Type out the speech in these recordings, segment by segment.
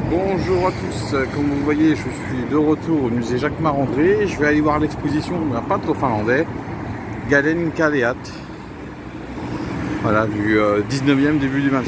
Bonjour à tous, comme vous voyez je suis de retour au musée Jacques Marandré. Je vais aller voir l'exposition d'un peintre finlandais, Galen Kaleat, voilà, du 19e, début du 20e.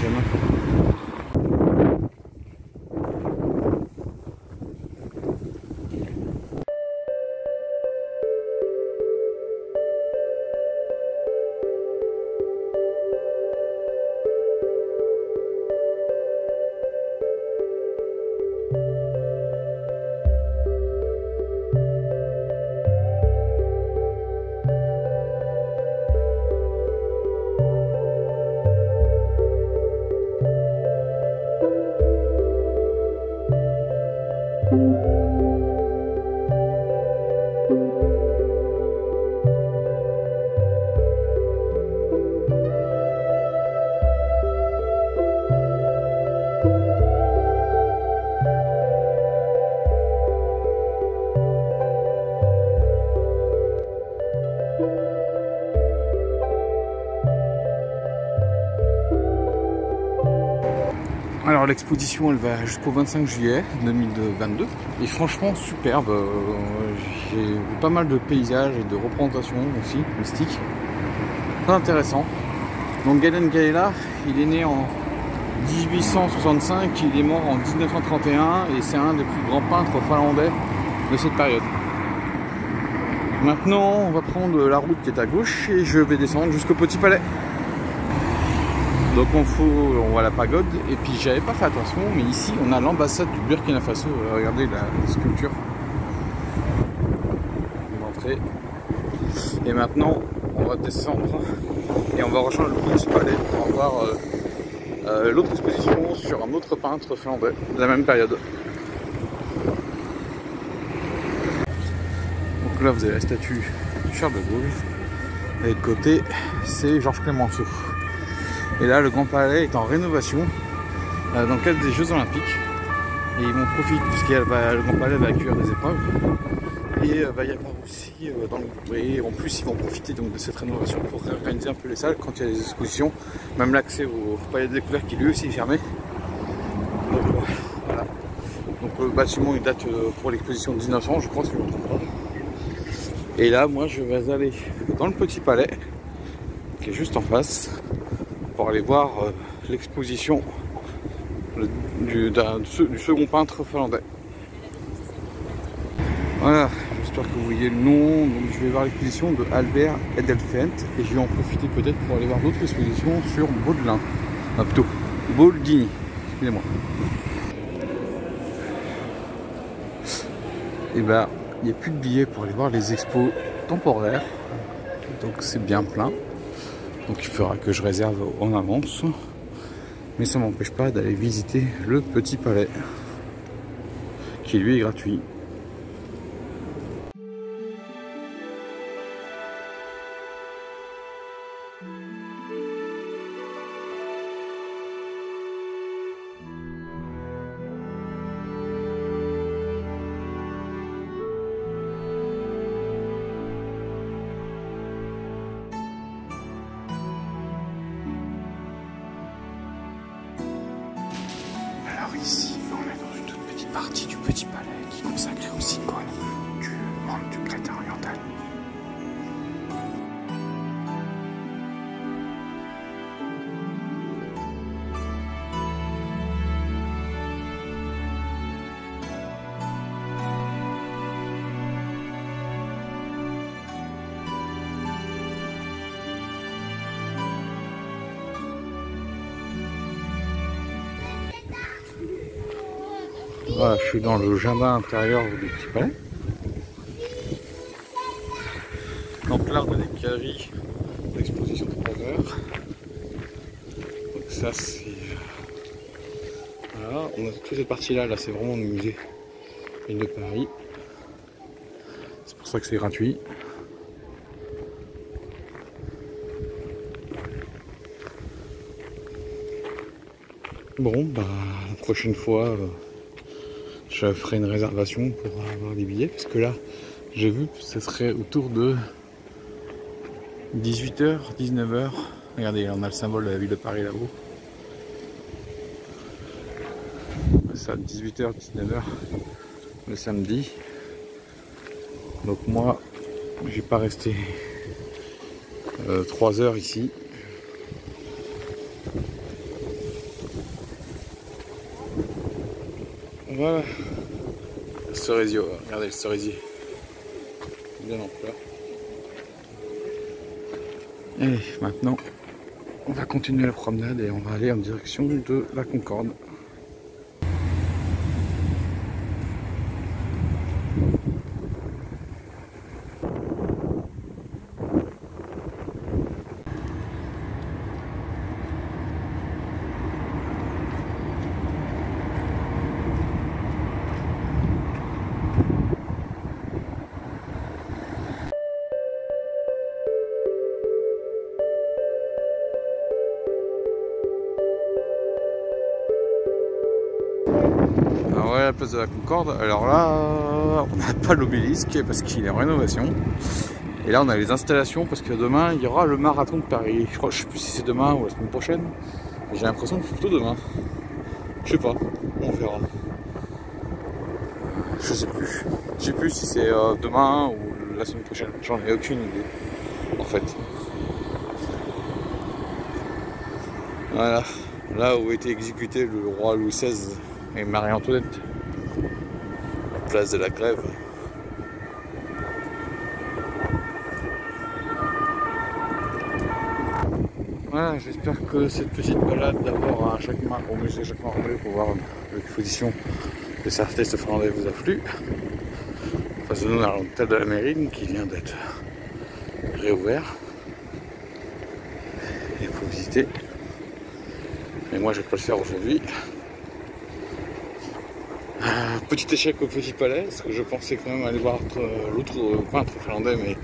Alors l'exposition elle va jusqu'au 25 juillet 2022 et franchement superbe, j'ai vu pas mal de paysages et de représentations aussi mystiques, très intéressant. Donc Galen Kaleat, il est né en 1865, il est mort en 1931 et c'est un des plus grands peintres finlandais de cette période. Maintenant on va prendre la route qui est à gauche et je vais descendre jusqu'au Petit Palais. Donc on voit la pagode et puis j'avais pas fait attention mais ici on a l'ambassade du Burkina Faso, regardez la sculpture. L'entrée. Et maintenant on va descendre et on va rejoindre le Petit Palais pour voir l'autre exposition sur un autre peintre finlandais de la même période. Donc là vous avez la statue de Charles de Gaulle et de côté c'est Georges Clemenceau. Et là, le Grand Palais est en rénovation dans le cadre des Jeux Olympiques. Et ils vont profiter, puisque le Grand Palais va accueillir des épreuves. Et va y avoir aussi, et en plus, ils vont profiter donc, de cette rénovation pour réorganiser un peu les salles quand il y a des expositions. Même l'accès au Palais des Découvertes qui lui aussi est fermé. Donc voilà. Donc le bâtiment il date pour l'exposition de 1900, je crois, si je ne me trompe pas. Et là, moi, je vais aller dans le Petit Palais, qui est juste en face, pour aller voir l'exposition du second peintre finlandais. Voilà, j'espère que vous voyez le nom. Donc je vais voir l'exposition de Albert Edelfelt et je vais en profiter peut-être pour aller voir d'autres expositions sur Baudelin. Ah, plutôt Baudelin, excusez-moi. Et ben, il n'y a plus de billets pour aller voir les expos temporaires, donc c'est bien plein. Donc il faudra que je réserve en avance. Mais ça ne m'empêche pas d'aller visiter le Petit Palais, qui lui est gratuit. Alors ici, on est dans une toute petite partie du Petit Palais qui est consacrée aux icônes du monde du Crétin oriental. Voilà, je suis dans le jardin intérieur du Petit Palais. Donc l'art de l'équerrie, l'exposition de 3 heures. Donc ça c'est... Voilà, on a toute cette partie là, c'est vraiment le musée Ville de Paris. C'est pour ça que c'est gratuit. Bon, bah la prochaine fois... je ferai une réservation pour avoir des billets parce que là j'ai vu que ce serait autour de 18h, 19h. Regardez, on a le symbole de la ville de Paris là-haut. C'est à 18h, 19h le samedi. Donc moi, j'ai pas resté 3 heures ici. Voilà. Le cerisier, regardez le cerisier. Bien en fleurs. Et maintenant, on va continuer la promenade et on va aller en direction de la Concorde. Alors ouais, la place de la Concorde, alors là on n'a pas l'obélisque parce qu'il est en rénovation. Et là on a les installations parce que demain il y aura le marathon de Paris. Je sais plus si c'est demain ou la semaine prochaine. J'ai l'impression que c'est plutôt demain. Je sais pas, on verra. Je sais plus. Je sais plus si c'est demain ou la semaine prochaine. J'en ai aucune idée en fait. Voilà, là où a été exécuté le roi Louis XVI et Marie-Antoinette, la place de la Grève. Voilà, j'espère que cette petite balade d'abord à au musée Jacques-Marandré pour voir l'exposition des artistes finlandais vous a plu. En face de nous, on a l'hôtel de la Mairie qui vient d'être réouvert. Il faut visiter. Mais moi, je vais pas le faire aujourd'hui. Petit échec au Petit Palais, parce que je pensais quand même aller voir l'autre, pas un truc finlandais, mais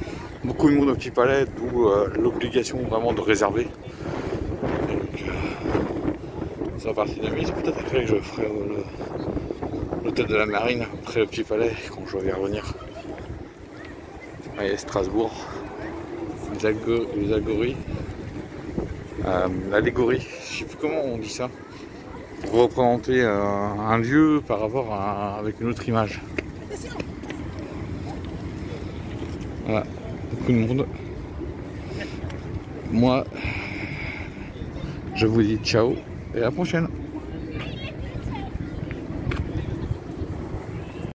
beaucoup de monde au Petit Palais, d'où l'obligation vraiment de réserver. Donc, ça va partir de mise. Peut-être après que je ferai l'hôtel de la Marine, après le Petit Palais, quand je vais revenir. Allez, Strasbourg, les allégories, l'allégorie, je sais plus comment on dit ça. Pour représenter un lieu par rapport avec une autre image. Voilà, beaucoup de monde. Moi, je vous dis ciao et à la prochaine.